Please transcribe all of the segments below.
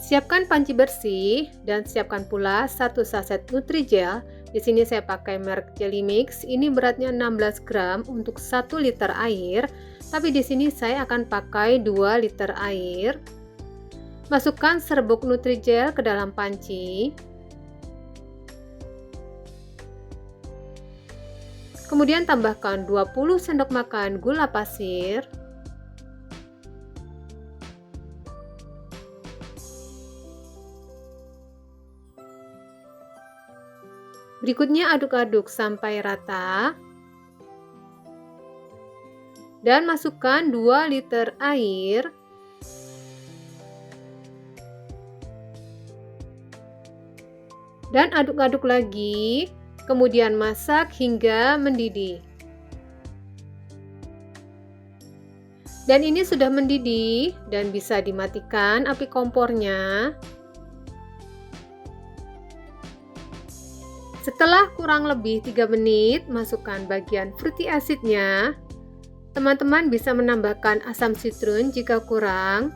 Siapkan panci bersih dan siapkan pula 1 saset Nutrijel. Di sini saya pakai merek Jelly Mix. Ini beratnya 16 gram untuk 1 liter air, tapi di sini saya akan pakai 2 liter air. Masukkan serbuk Nutrijel ke dalam panci. Kemudian tambahkan 20 sendok makan gula pasir. Berikutnya aduk-aduk sampai rata. Dan masukkan 2 liter air. Dan aduk-aduk lagi. Kemudian masak hingga mendidih. Dan ini sudah mendidih dan bisa dimatikan api kompornya. Setelah kurang lebih 3 menit, masukkan bagian fruity acidnya. Teman-teman bisa menambahkan asam citrun jika kurang.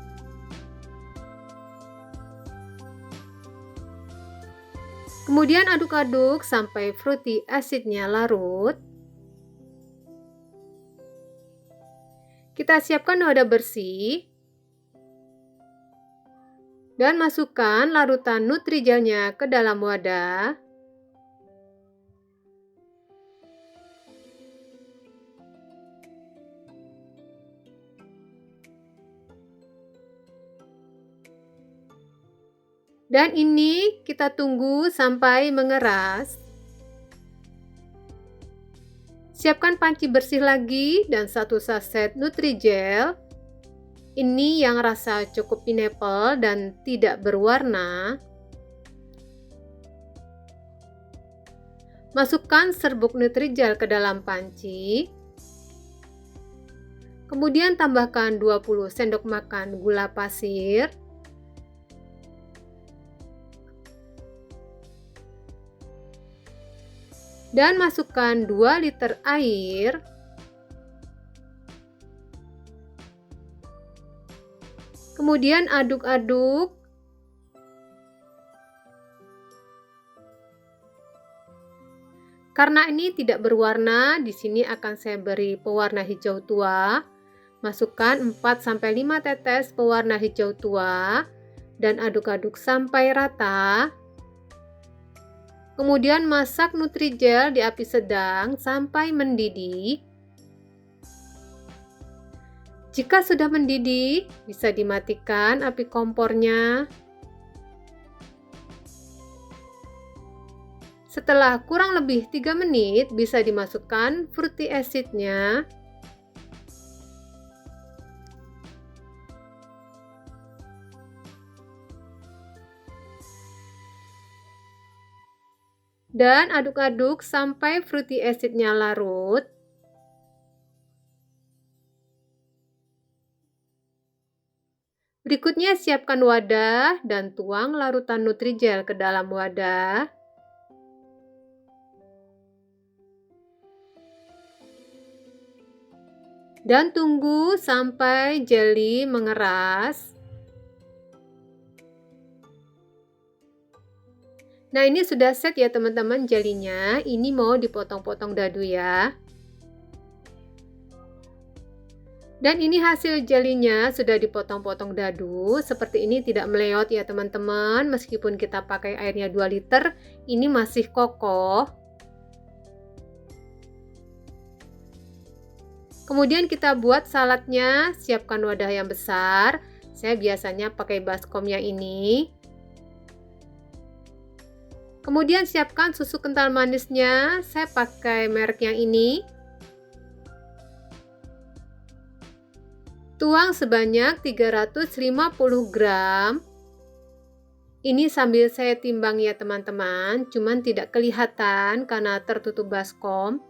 Kemudian aduk-aduk sampai fruity acidnya larut. Kita siapkan wadah bersih. Dan masukkan larutan Nutrijelnya ke dalam wadah. Dan ini kita tunggu sampai mengeras. Siapkan panci bersih lagi dan 1 saset Nutrijel. Ini yang rasa cukup pineapple dan tidak berwarna. Masukkan serbuk Nutrijel ke dalam panci. Kemudian tambahkan 20 sendok makan gula pasir. Dan masukkan 2 liter air. Kemudian aduk-aduk. Karena ini tidak berwarna, di sini akan saya beri pewarna hijau tua. Masukkan 4-5 tetes pewarna hijau tua dan aduk-aduk sampai rata. Kemudian masak Nutrijel di api sedang sampai mendidih. Jika sudah mendidih, bisa dimatikan api kompornya. Setelah kurang lebih 3 menit, bisa dimasukkan fruity acidnya. Dan aduk-aduk sampai fruity acidnya larut. Berikutnya siapkan wadah dan tuang larutan Nutrijel ke dalam wadah. Dan tunggu sampai jelly mengeras. Nah, ini sudah set ya teman-teman jelinya. Ini mau dipotong-potong dadu ya. Dan ini hasil jelinya sudah dipotong-potong dadu. Seperti ini, tidak meleot ya teman-teman. Meskipun kita pakai airnya 2 liter, ini masih kokoh. Kemudian kita buat saladnya. Siapkan wadah yang besar. Saya biasanya pakai baskomnya ini. Kemudian siapkan susu kental manisnya, saya pakai merek yang ini. Tuang sebanyak 350 gram. Ini sambil saya timbang ya teman-teman, cuman tidak kelihatan karena tertutup baskom.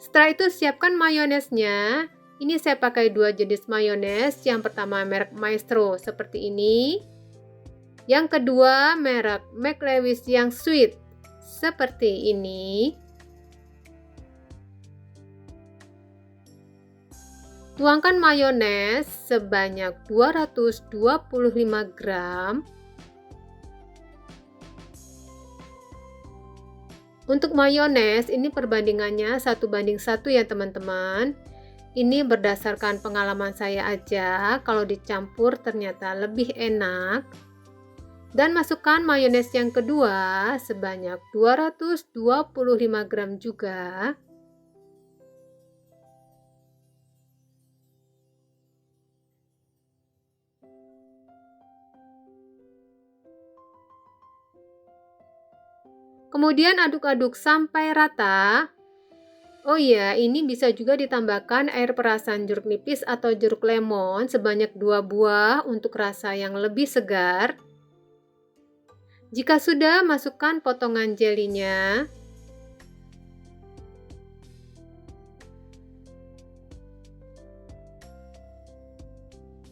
Setelah itu siapkan mayonesnya. Ini saya pakai 2 jenis mayones, yang pertama merek Maestro seperti ini. Yang kedua merek McLewis yang sweet seperti ini. Tuangkan mayones sebanyak 225 gram. Untuk mayones ini perbandingannya 1:1 ya teman-teman. Ini berdasarkan pengalaman saya aja, kalau dicampur ternyata lebih enak. Dan masukkan mayones yang kedua sebanyak 225 gram juga. Kemudian aduk-aduk sampai rata. Oh iya, ini bisa juga ditambahkan air perasan jeruk nipis atau jeruk lemon sebanyak 2 buah untuk rasa yang lebih segar. Jika sudah, masukkan potongan jelinya.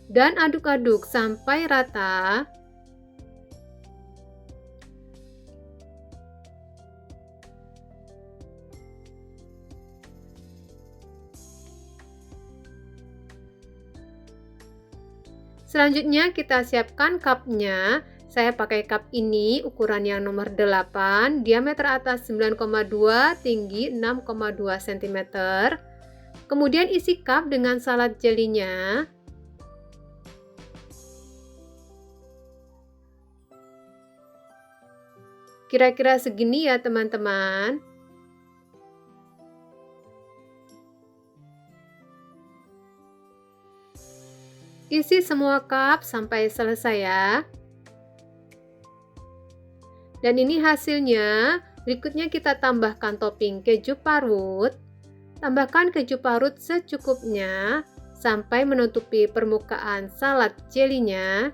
Dan aduk-aduk sampai rata. Selanjutnya kita siapkan cupnya. Saya pakai cup ini ukuran yang nomor 8, diameter atas 9,2, tinggi 6,2 cm. Kemudian isi cup dengan salad jelinya. Kira-kira segini ya teman-teman. Isi semua cup sampai selesai ya. Dan ini hasilnya. Berikutnya kita tambahkan topping keju parut. Tambahkan keju parut secukupnya sampai menutupi permukaan salad jelinya.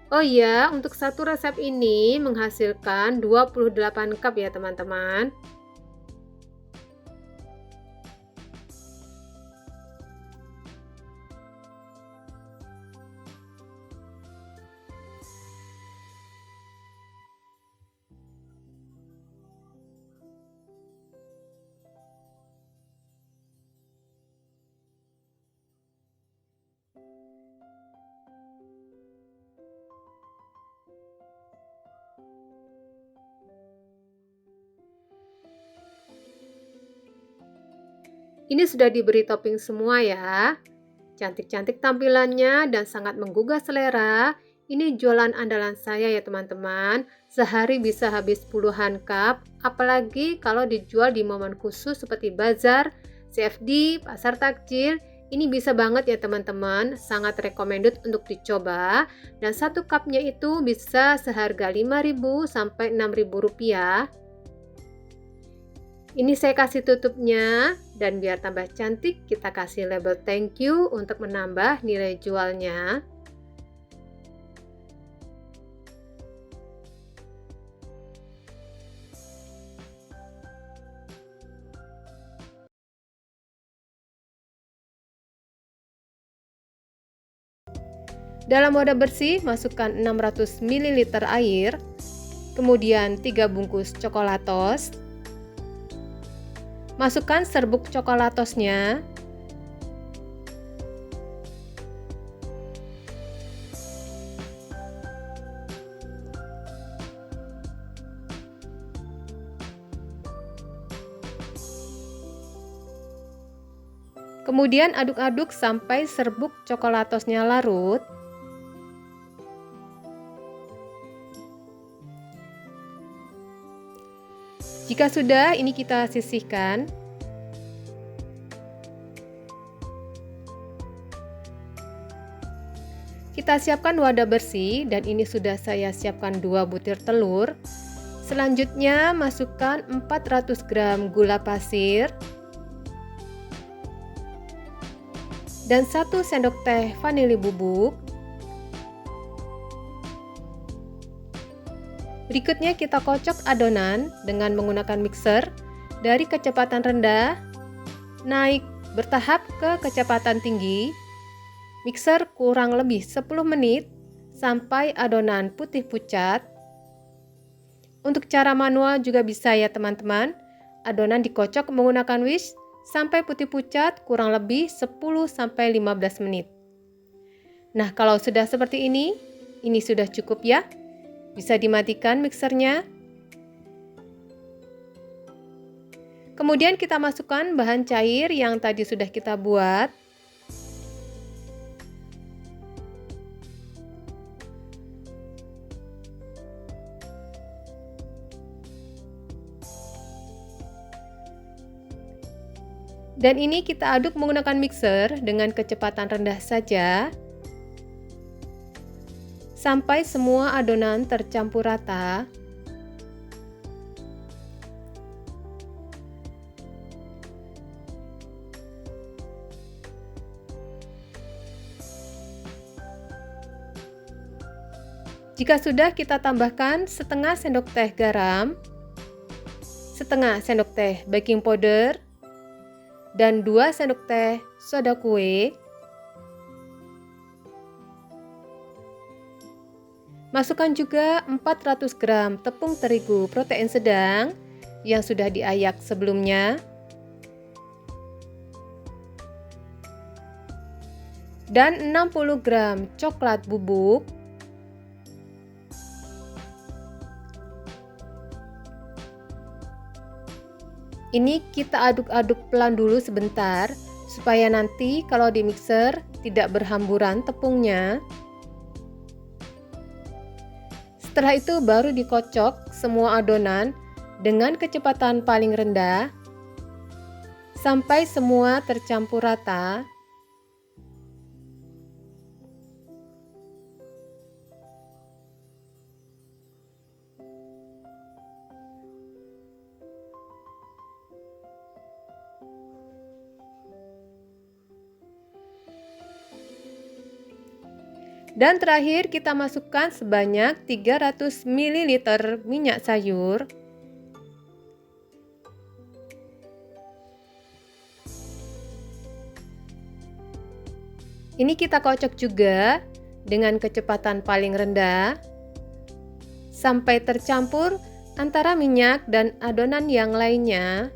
Oh iya, untuk satu resep ini menghasilkan 28 cup ya teman-teman. Ini sudah diberi topping semua ya. Cantik-cantik tampilannya dan sangat menggugah selera. Ini jualan andalan saya ya teman-teman. Sehari bisa habis puluhan cup, apalagi kalau dijual di momen khusus seperti bazar, CFD, pasar takjil. Ini bisa banget ya teman-teman, sangat recommended untuk dicoba. Dan satu cupnya itu bisa seharga 5.000 sampai 6.000 rupiah. Ini saya kasih tutupnya, dan biar tambah cantik kita kasih label thank you untuk menambah nilai jualnya. Dalam wadah bersih masukkan 600 ml air, kemudian 3 bungkus coklatos. Masukkan serbuk coklatosnya. Kemudian aduk-aduk sampai serbuk coklatosnya larut. Jika sudah, ini kita sisihkan. Kita siapkan wadah bersih dan ini sudah saya siapkan 2 butir telur. Selanjutnya masukkan 400 gram gula pasir dan 1 sendok teh vanili bubuk. Berikutnya kita kocok adonan dengan menggunakan mixer dari kecepatan rendah, naik bertahap ke kecepatan tinggi. Mixer kurang lebih 10 menit sampai adonan putih pucat. Untuk cara manual juga bisa ya teman-teman. Adonan dikocok menggunakan whisk sampai putih pucat kurang lebih 10-15 menit. Nah, kalau sudah seperti ini sudah cukup ya. Bisa dimatikan mixernya. Kemudian kita masukkan bahan cair yang tadi sudah kita buat. Dan ini kita aduk menggunakan mixer dengan kecepatan rendah saja sampai semua adonan tercampur rata. Jika sudah, kita tambahkan setengah sendok teh garam, setengah sendok teh baking powder, dan 2 sendok teh soda kue. Masukkan juga 400 gram tepung terigu protein sedang yang sudah diayak sebelumnya. Dan 60 gram coklat bubuk. Ini kita aduk-aduk pelan dulu sebentar, supaya nanti kalau di mixer tidak berhamburan tepungnya. Setelah itu baru dikocok semua adonan dengan kecepatan paling rendah, sampai semua tercampur rata. Dan terakhir kita masukkan sebanyak 300 ml minyak sayur. Ini kita kocok juga dengan kecepatan paling rendah sampai tercampur antara minyak dan adonan yang lainnya.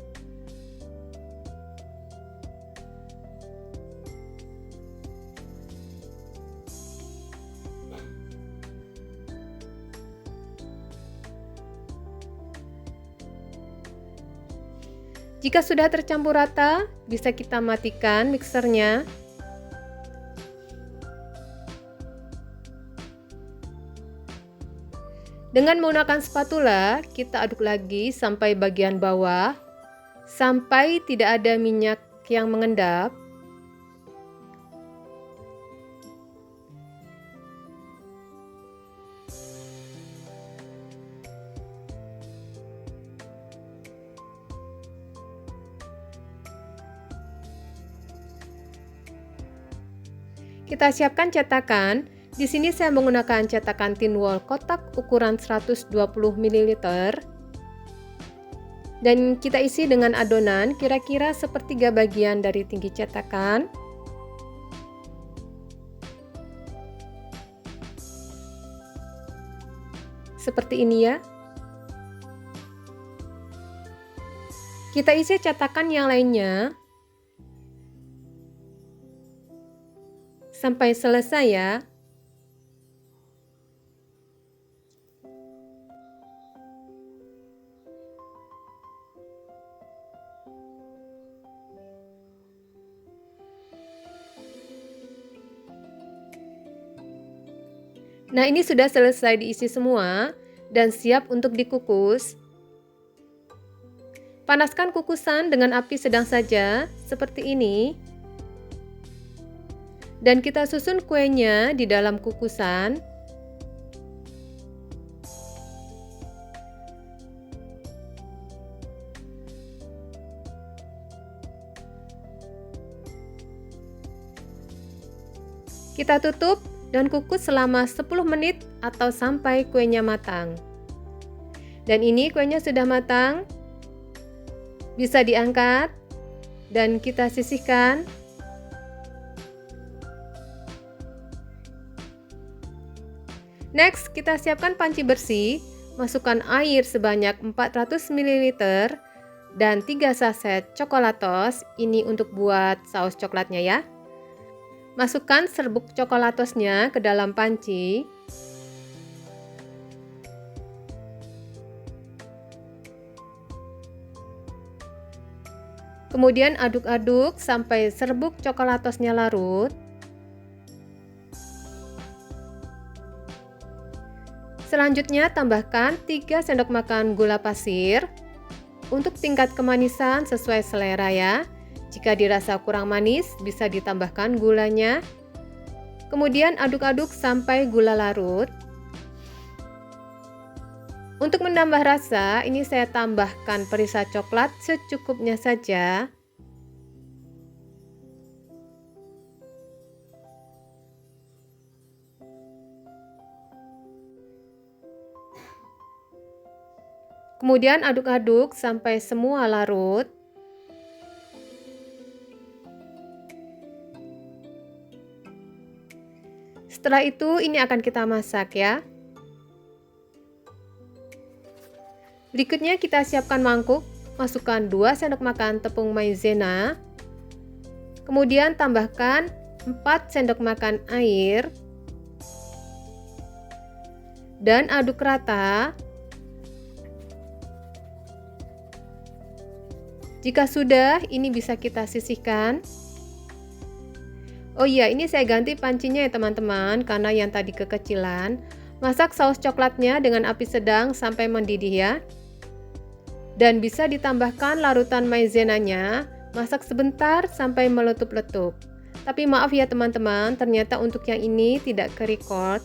Jika sudah tercampur rata, bisa kita matikan mixernya. Dengan menggunakan spatula, kita aduk lagi sampai bagian bawah, sampai tidak ada minyak yang mengendap. Kita siapkan cetakan. Di sini saya menggunakan cetakan tin wall kotak ukuran 120 ml. Dan kita isi dengan adonan kira-kira sepertiga bagian dari tinggi cetakan. Seperti ini ya. Kita isi cetakan yang lainnya sampai selesai ya. Nah, ini sudah selesai diisi semua dan siap untuk dikukus. Panaskan kukusan dengan api sedang saja, seperti ini. Dan kita susun kuenya di dalam kukusan. Kita tutup dan kukus selama 10 menit atau sampai kuenya matang. Dan ini kuenya sudah matang. Bisa diangkat dan kita sisihkan. Next, kita siapkan panci bersih. Masukkan air sebanyak 400 ml. dan 3 saset coklatos. Ini untuk buat saus coklatnya ya. Masukkan serbuk coklatosnya ke dalam panci. Kemudian aduk-aduk sampai serbuk coklatosnya larut. Selanjutnya tambahkan 3 sendok makan gula pasir. Untuk tingkat kemanisan sesuai selera ya. Jika dirasa kurang manis, bisa ditambahkan gulanya. Kemudian aduk-aduk sampai gula larut. Untuk menambah rasa, ini saya tambahkan perisa coklat secukupnya saja. Kemudian aduk-aduk sampai semua larut. Setelah itu, ini akan kita masak ya. Berikutnya kita siapkan mangkuk, masukkan 2 sendok makan tepung maizena. Kemudian tambahkan 4 sendok makan air. Dan aduk rata. Jika sudah, ini bisa kita sisihkan. Oh iya, ini saya ganti pancinya ya teman-teman, karena yang tadi kekecilan. Masak saus coklatnya dengan api sedang sampai mendidih ya. Dan bisa ditambahkan larutan maizenanya, masak sebentar sampai meletup-letup. Tapi maaf ya teman-teman, ternyata untuk yang ini tidak ke-record.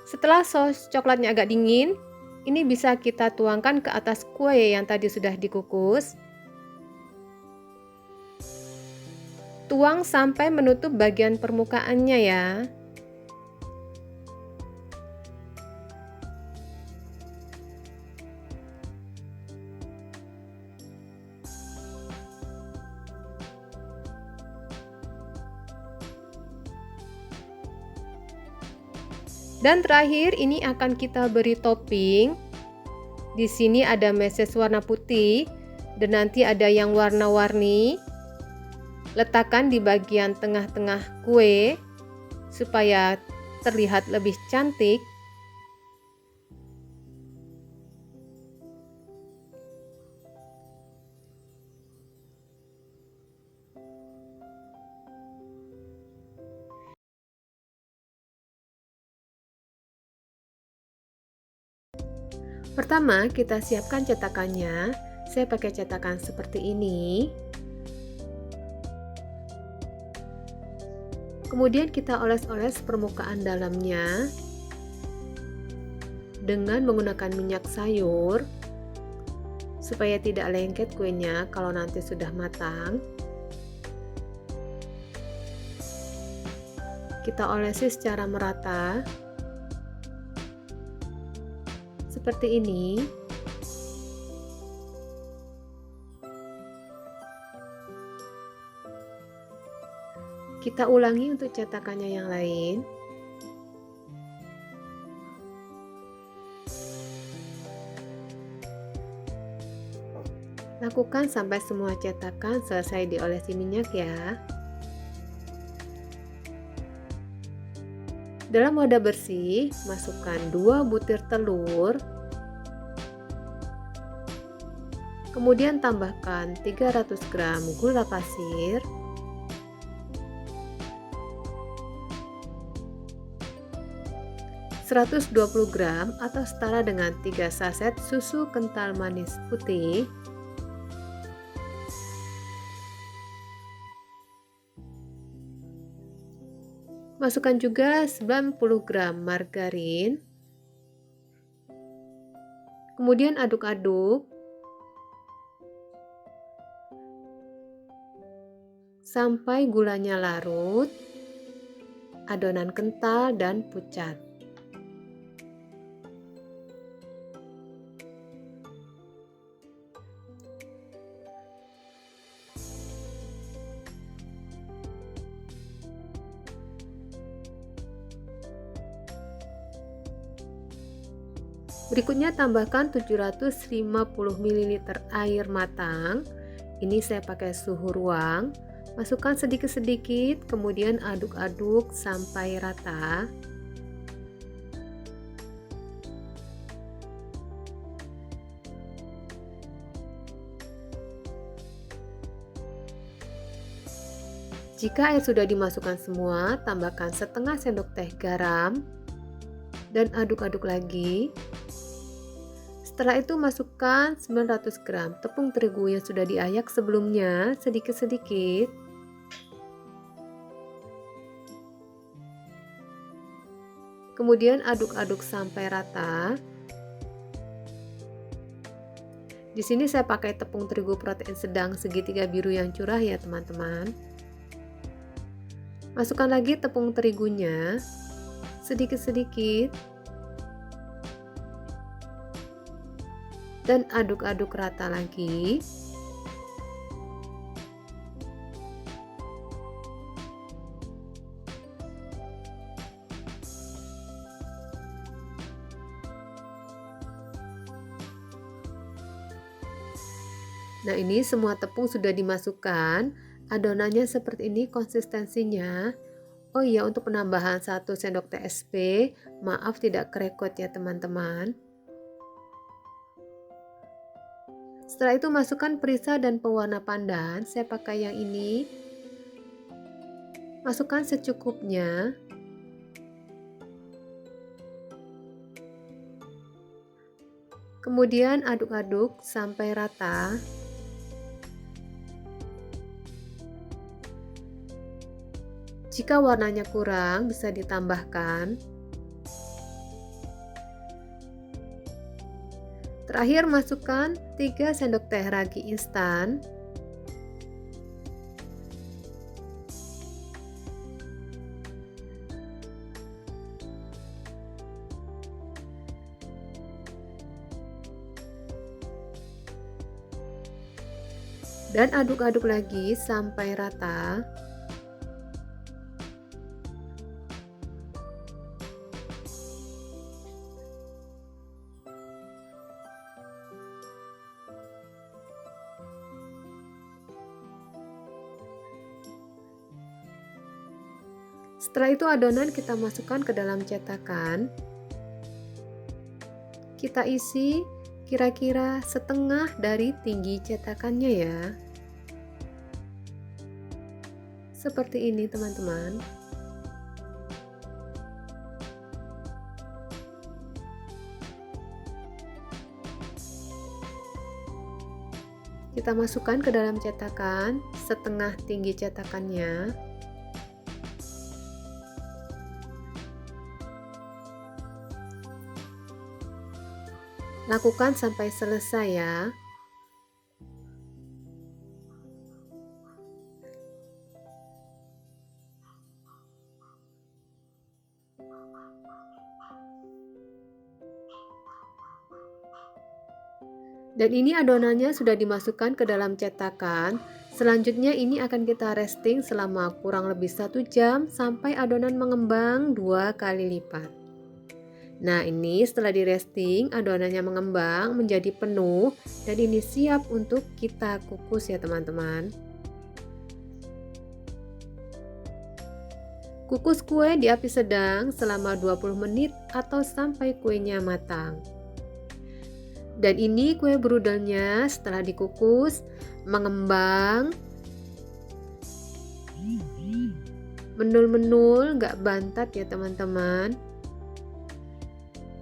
Setelah saus coklatnya agak dingin, ini bisa kita tuangkan ke atas kue yang tadi sudah dikukus. Tuang sampai menutup bagian permukaannya ya. Dan terakhir ini akan kita beri topping. Di sini ada meses warna putih dan nanti ada yang warna-warni. Letakkan di bagian tengah-tengah kue supaya terlihat lebih cantik. Pertama, kita siapkan cetakannya. Saya pakai cetakan seperti ini. Kemudian kita oles-oles permukaan dalamnya dengan menggunakan minyak sayur supaya tidak lengket kuenya kalau nanti sudah matang. Kita olesi secara merata. Seperti ini. Kita ulangi untuk cetakannya yang lain. Lakukan sampai semua cetakan selesai diolesi minyak ya. Dalam wadah bersih, masukkan 2 butir telur. Kemudian tambahkan 300 gram gula pasir. 120 gram atau setara dengan 3 saset susu kental manis putih. Masukkan juga 90 gram margarin. Kemudian aduk-aduk sampai gulanya larut, adonan kental dan pucat. Berikutnya tambahkan 750 ml air matang. Ini saya pakai suhu ruang. Masukkan sedikit-sedikit, kemudian aduk-aduk sampai rata. Jika air sudah dimasukkan semua, tambahkan setengah sendok teh garam dan aduk-aduk lagi. Setelah itu masukkan 900 gram tepung terigu yang sudah diayak sebelumnya sedikit-sedikit. Kemudian aduk-aduk sampai rata. Di sini saya pakai tepung terigu protein sedang segitiga biru yang curah ya teman-teman. Masukkan lagi tepung terigunya sedikit-sedikit dan aduk-aduk rata lagi. Nah, ini semua tepung sudah dimasukkan. Adonannya seperti ini konsistensinya. Oh iya, untuk penambahan 1 sendok TSP, maaf tidak kerekot ya teman-teman. Setelah itu masukkan perisa dan pewarna pandan. Saya pakai yang ini. Masukkan secukupnya. Kemudian aduk-aduk sampai rata. Jika warnanya kurang, bisa ditambahkan. Terakhir, masukkan 3 sendok teh ragi instan. Dan aduk-aduk lagi sampai rata. Setelah itu adonan kita masukkan ke dalam cetakan. Kita isi kira-kira setengah dari tinggi cetakannya ya. Seperti ini teman-teman. Kita masukkan ke dalam cetakan setengah tinggi cetakannya. Lakukan sampai selesai ya. Dan ini adonannya sudah dimasukkan ke dalam cetakan. Selanjutnya ini akan kita resting selama kurang lebih 1 jam sampai adonan mengembang 2 kali lipat. Nah, ini setelah di resting adonannya mengembang menjadi penuh dan ini siap untuk kita kukus ya teman-teman. Kukus kue di api sedang selama 20 menit atau sampai kuenya matang. Dan ini kue brudelnya setelah dikukus mengembang, menul-menul, nggak bantat ya teman-teman.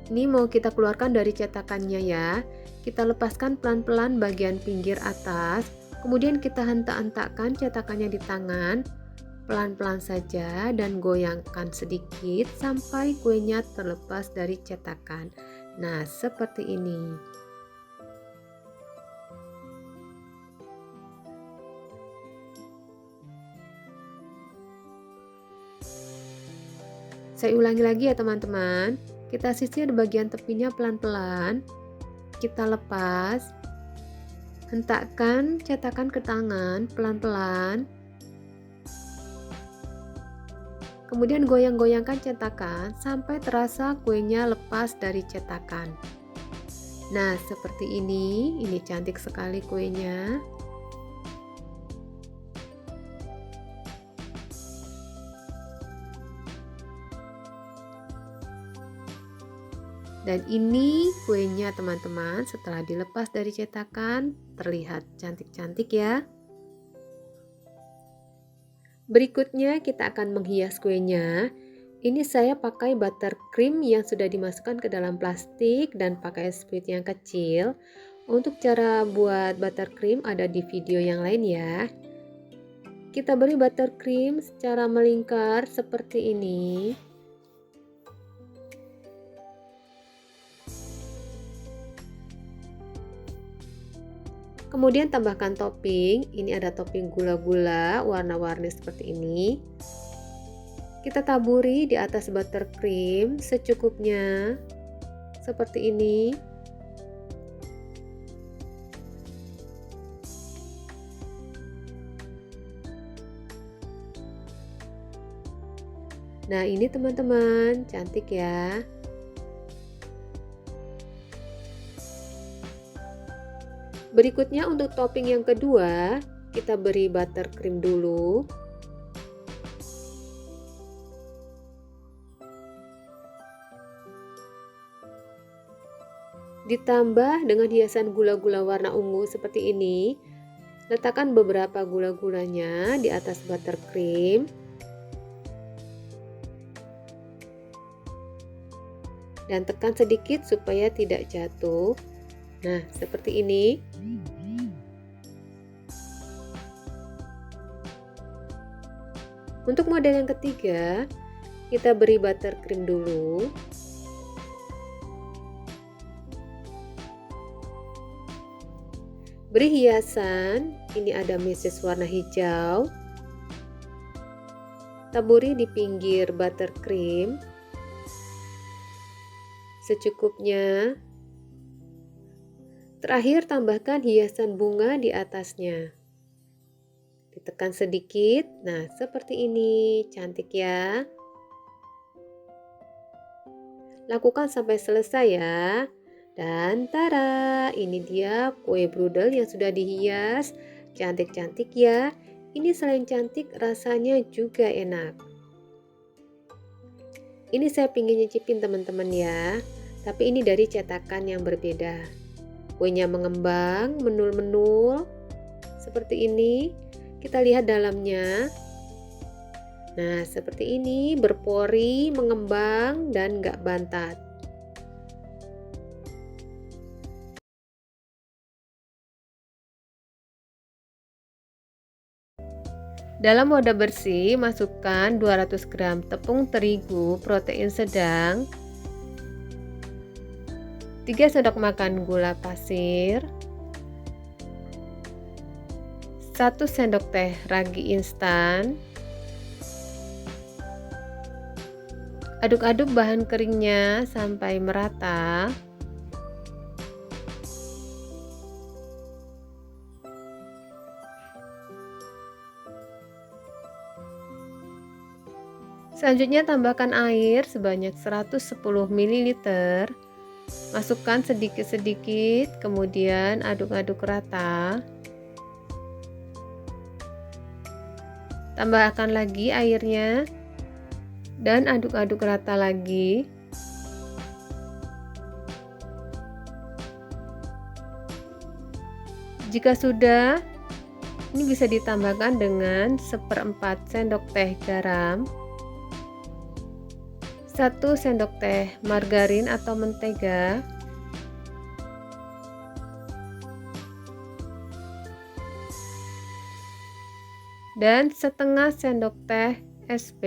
Ini mau kita keluarkan dari cetakannya ya. Kita lepaskan pelan-pelan bagian pinggir atas, kemudian kita hentak-hentakkan cetakannya di tangan, pelan-pelan saja dan goyangkan sedikit sampai kuenya terlepas dari cetakan. Nah, seperti ini. Saya ulangi lagi ya teman-teman. Kita sisir bagian tepinya pelan-pelan. Kita lepas. Hentakkan cetakan ke tangan pelan-pelan. Kemudian goyang-goyangkan cetakan sampai terasa kuenya lepas dari cetakan. Nah, seperti ini cantik sekali kuenya. Dan ini kuenya teman-teman, setelah dilepas dari cetakan terlihat cantik-cantik ya. Berikutnya kita akan menghias kuenya. Ini saya pakai buttercream yang sudah dimasukkan ke dalam plastik dan pakai sprit yang kecil. Untuk cara buat buttercream ada di video yang lain ya. Kita beri buttercream secara melingkar seperti ini. Kemudian tambahkan topping. Ini ada topping gula-gula warna-warni seperti ini. Kita taburi di atas buttercream secukupnya, seperti ini. Nah, ini teman-teman, cantik ya. Berikutnya untuk topping yang kedua, kita beri buttercream dulu. Ditambah dengan hiasan gula-gula warna ungu seperti ini. Letakkan beberapa gula-gulanya di atas buttercream. Dan tekan sedikit supaya tidak jatuh. Nah, seperti ini. Untuk model yang ketiga, kita beri buttercream dulu. Beri hiasan, ini ada meses warna hijau. Taburi di pinggir buttercream secukupnya. Terakhir tambahkan hiasan bunga di atasnya. Ditekan sedikit. Nah, seperti ini, cantik ya. Lakukan sampai selesai ya. Dan tada, ini dia kue brudel yang sudah dihias. Cantik-cantik ya. Ini selain cantik, rasanya juga enak. Ini saya pingin nyicipin teman-teman ya. Tapi ini dari cetakan yang berbeda. Kuenya mengembang, menul-menul. Seperti ini. Kita lihat dalamnya. Nah, seperti ini, berpori, mengembang, dan gak bantat. Dalam wadah bersih, masukkan 200 gram tepung terigu protein sedang, 3 sendok makan gula pasir, 1 sendok teh ragi instan. Aduk-aduk bahan keringnya sampai merata. Selanjutnya tambahkan air sebanyak 110 ml. Masukkan sedikit-sedikit, kemudian aduk-aduk rata. Tambahkan lagi airnya dan aduk-aduk rata lagi. Jika sudah, ini bisa ditambahkan dengan 1/4 sendok teh garam, 1 sendok teh margarin atau mentega, dan setengah sendok teh SP.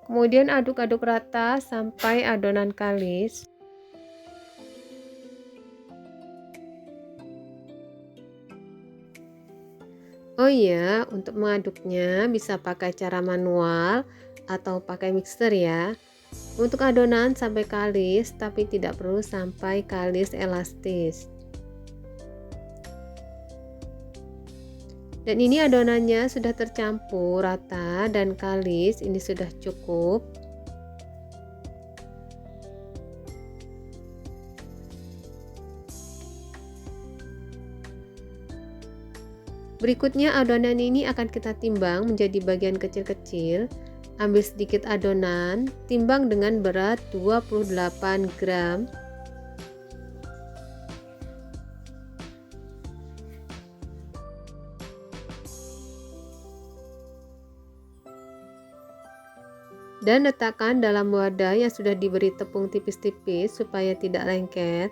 Kemudian aduk-aduk rata sampai adonan kalis. Oh iya, untuk mengaduknya bisa pakai cara manual atau pakai mixer ya. Untuk adonan sampai kalis, tapi tidak perlu sampai kalis elastis. Dan ini adonannya sudah tercampur rata dan kalis, ini sudah cukup. Berikutnya adonan ini akan kita timbang menjadi bagian kecil-kecil. Ambil sedikit adonan, timbang dengan berat 28 gram. Dan letakkan dalam wadah yang sudah diberi tepung tipis-tipis supaya tidak lengket.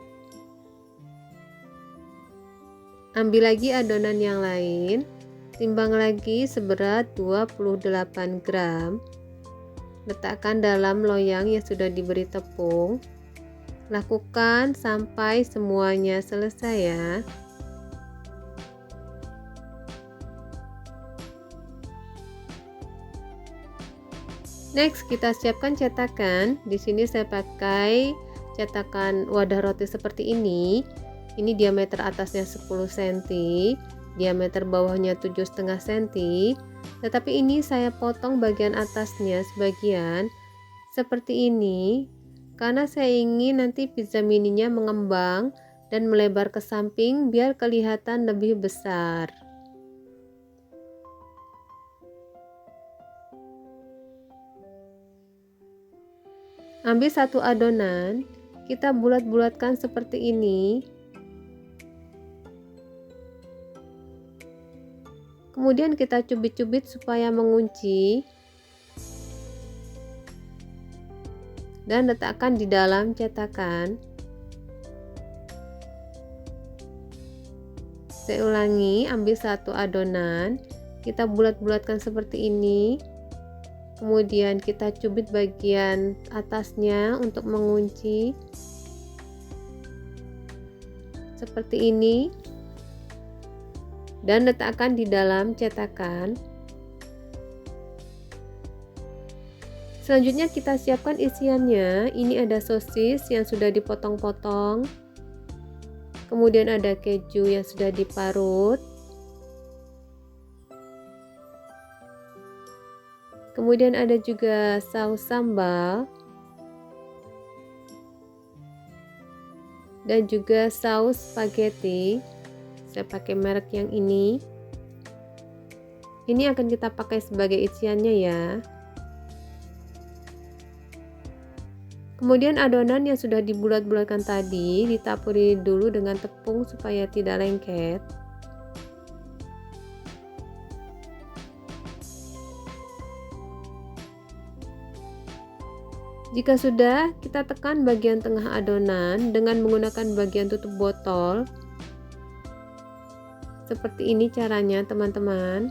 Ambil lagi adonan yang lain, timbang lagi seberat 28 gram. Letakkan dalam loyang yang sudah diberi tepung. Lakukan sampai semuanya selesai ya. Next, kita siapkan cetakan. Di sini saya pakai cetakan wadah roti seperti ini. Ini diameter atasnya 10 cm, diameter bawahnya 7,5 cm. Tetapi ini saya potong bagian atasnya sebagian seperti ini karena saya ingin nanti pizza mininya mengembang dan melebar ke samping biar kelihatan lebih besar. Ambil satu adonan, kita bulat-bulatkan seperti ini. Kemudian kita cubit-cubit supaya mengunci dan letakkan di dalam cetakan. Saya ulangi, ambil satu adonan, kita bulat-bulatkan seperti ini. Kemudian kita cubit bagian atasnya untuk mengunci seperti ini. Dan letakkan di dalam cetakan. Selanjutnya kita siapkan isiannya. Ini ada sosis yang sudah dipotong-potong, kemudian ada keju yang sudah diparut, kemudian ada juga saus sambal dan juga saus spaghetti. Saya pakai merek yang ini. Ini akan kita pakai sebagai isiannya ya. Kemudian adonan yang sudah dibulat-bulatkan tadi ditaburi dulu dengan tepung supaya tidak lengket. Jika sudah, kita tekan bagian tengah adonan dengan menggunakan bagian tutup botol. Seperti ini caranya teman-teman.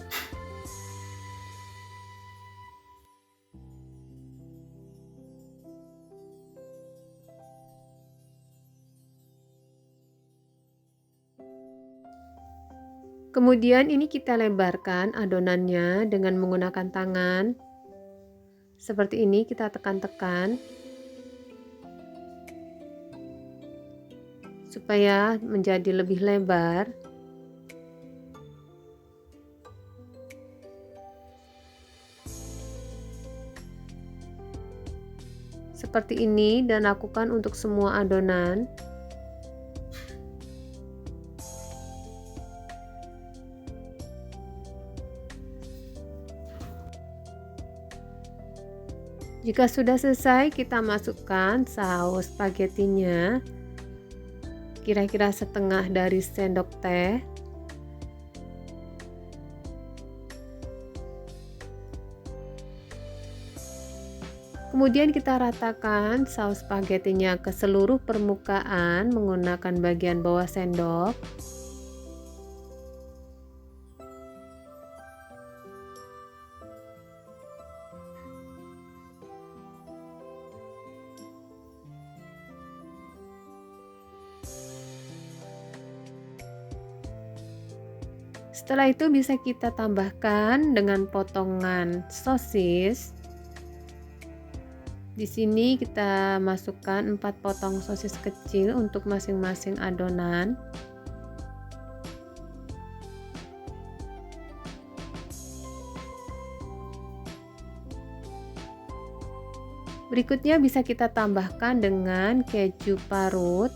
Kemudian ini kita lebarkan adonannya dengan menggunakan tangan. Seperti ini kita tekan-tekan supaya menjadi lebih lebar. Seperti ini dan lakukan untuk semua adonan. Jika sudah selesai, kita masukkan saus spaghettinya, kira-kira setengah dari sendok teh. Kemudian kita ratakan saus spagettinya ke seluruh permukaan menggunakan bagian bawah sendok. Setelah itu bisa kita tambahkan dengan potongan sosis. Di sini kita masukkan 4 potong sosis kecil untuk masing-masing adonan. Berikutnya bisa kita tambahkan dengan keju parut.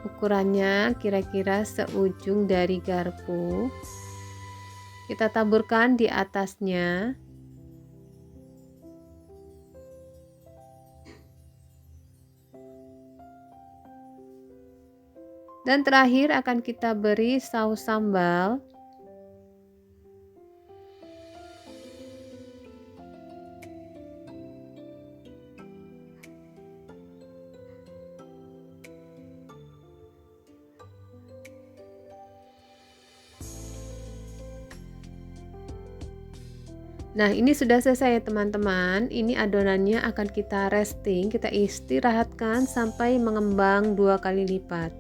Ukurannya kira-kira seujung dari garpu. Kita taburkan di atasnya. Dan terakhir akan kita beri saus sambal. Nah, ini sudah selesai ya teman-teman. Ini adonannya akan kita resting, kita istirahatkan sampai mengembang 2 kali lipat.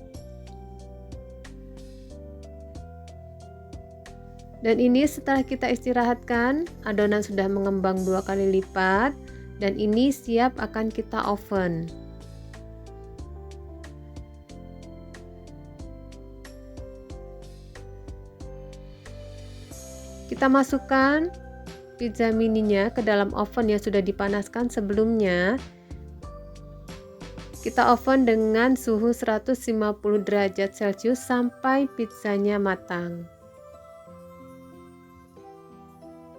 Dan ini setelah kita istirahatkan, adonan sudah mengembang 2 kali lipat dan ini siap akan kita oven. Kita masukkan pizza mininya ke dalam oven yang sudah dipanaskan sebelumnya. Kita oven dengan suhu 150 derajat Celcius sampai pizzanya matang.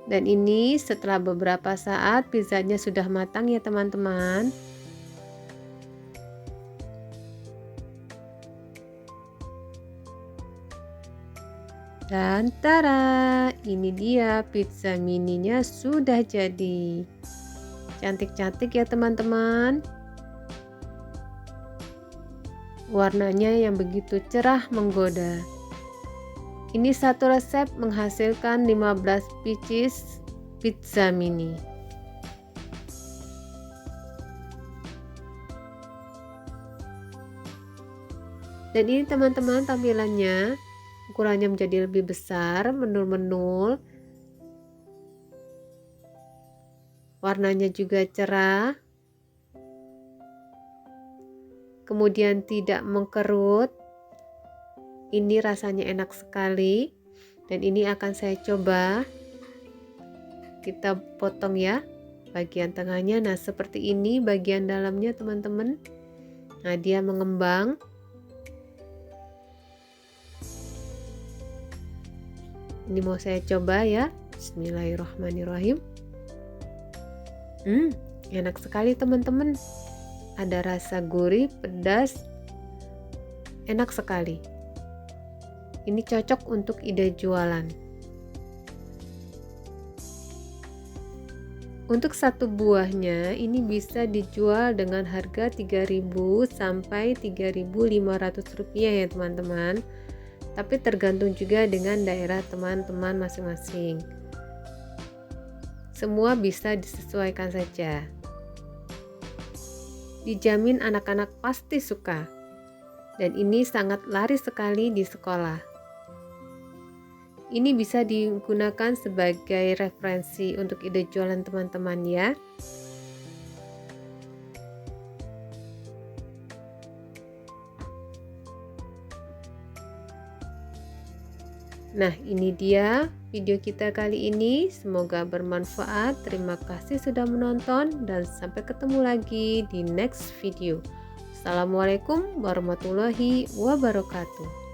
Dan ini setelah beberapa saat pizzanya sudah matang ya teman-teman. Dan tara, ini dia pizza mininya sudah jadi. Cantik-cantik ya teman-teman. Warnanya yang begitu cerah menggoda. Ini satu resep menghasilkan 15 pieces pizza mini. Dan ini teman-teman tampilannya, ukurannya menjadi lebih besar, menul-menul. Warnanya juga cerah. Kemudian tidak mengkerut. Ini rasanya enak sekali. Dan ini akan saya coba. Kita potong ya bagian tengahnya. Nah, seperti ini bagian dalamnya teman-teman. Nah, dia mengembang. Ini mau saya coba ya. Bismillahirrahmanirrahim. Enak sekali teman-teman. Ada rasa gurih, pedas, enak sekali. Ini cocok untuk ide jualan. Untuk satu buahnya ini bisa dijual dengan harga 3.000 sampai 3.500 rupiah ya teman-teman. Tapi tergantung juga dengan daerah teman-teman masing-masing. Semua bisa disesuaikan saja. Dijamin anak-anak pasti suka. Dan ini sangat laris sekali di sekolah. Ini bisa digunakan sebagai referensi untuk ide jualan teman-teman ya. Nah, ini dia video kita kali ini. Semoga bermanfaat. Terima kasih sudah menonton dan sampai ketemu lagi di next video. Assalamualaikum warahmatullahi wabarakatuh.